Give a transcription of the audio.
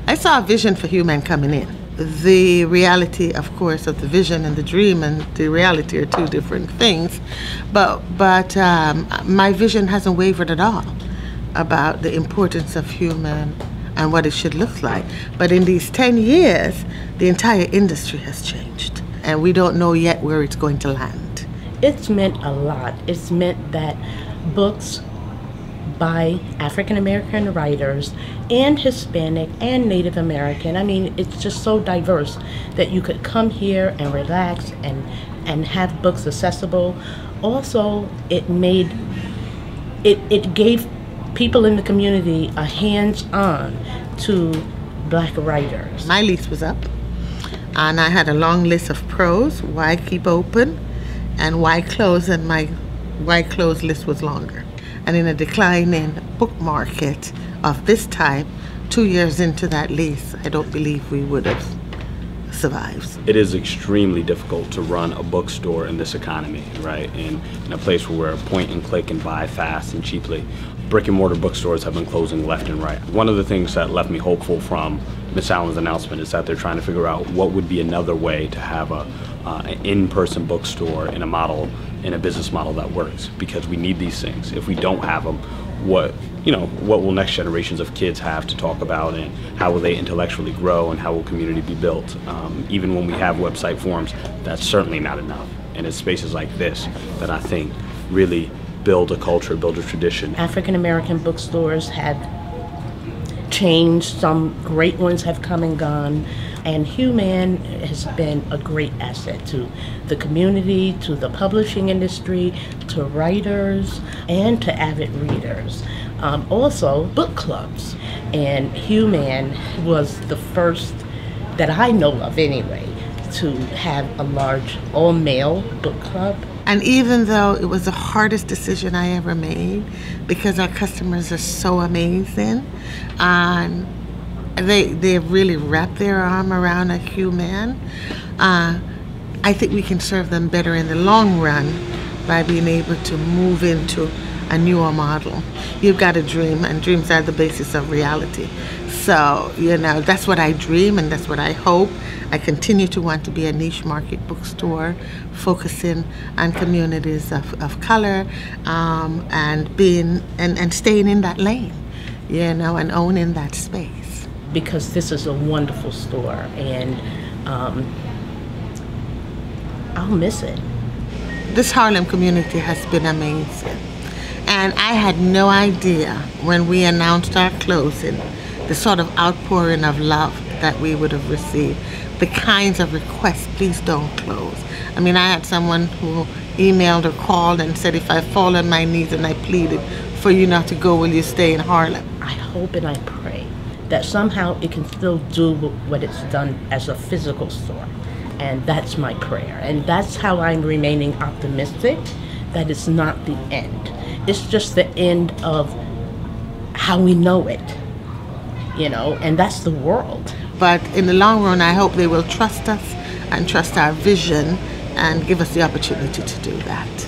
I saw a vision for Hue-Man coming in. The reality, of course, of the vision and the dream and the reality are two different things. But my vision hasn't wavered at all about the importance of Hue-Man and what it should look like. But in these 10 years, the entire industry has changed. And we don't know yet where it's going to land. It's meant a lot. It's meant that books by African American writers and Hispanic and Native American. I mean, it's just so diverse that you could come here and relax and have books accessible. Also, it gave people in the community a hands-on to Black writers. My lease was up, and I had a long list of pros, why keep open, and why close, and my why close list was longer. And in a declining book market of this time, 2 years into that lease, I don't believe we would have survived. It is extremely difficult to run a bookstore in this economy, right? In a place where we're point and click and buy fast and cheaply. Brick and mortar bookstores have been closing left and right. One of the things that left me hopeful from Ms. Allen's announcement is that they're trying to figure out what would be another way to have an in-person bookstore in a business model that works, because we need these things. If we don't have them, what will next generations of kids have to talk about, and how will they intellectually grow, and how will community be built? Even when we have website forums, that's certainly not enough. And it's spaces like this that I think really build a culture, build a tradition. African American bookstores have changed. Some great ones have come and gone. And Hue-Man has been a great asset to the community, to the publishing industry, to writers, and to avid readers. Also, book clubs. And Hue-Man was the first, that I know of anyway, to have a large all-male book club. And even though it was the hardest decision I ever made, because our customers are so amazing, and they really wrap their arm around a Hue-Man, I think we can serve them better in the long run by being able to move into a newer model. You've got a dream, and dreams are the basis of reality. So, that's what I dream, and that's what I hope. I continue to want to be a niche market bookstore, focusing on communities of color, and staying in that lane, and owning that space. Because this is a wonderful store, and I'll miss it. This Harlem community has been amazing. And I had no idea when we announced our closing, the sort of outpouring of love that we would have received, the kinds of requests, please don't close. I mean, I had someone who emailed or called and said, if I fall on my knees and I pleaded for you not to go, will you stay in Harlem? I hope and I pray that somehow it can still do what it's done as a physical store. And that's my prayer. And that's how I'm remaining optimistic, that it's not the end. It's just the end of how we know it, and that's the world. But in the long run, I hope they will trust us and trust our vision and give us the opportunity to do that.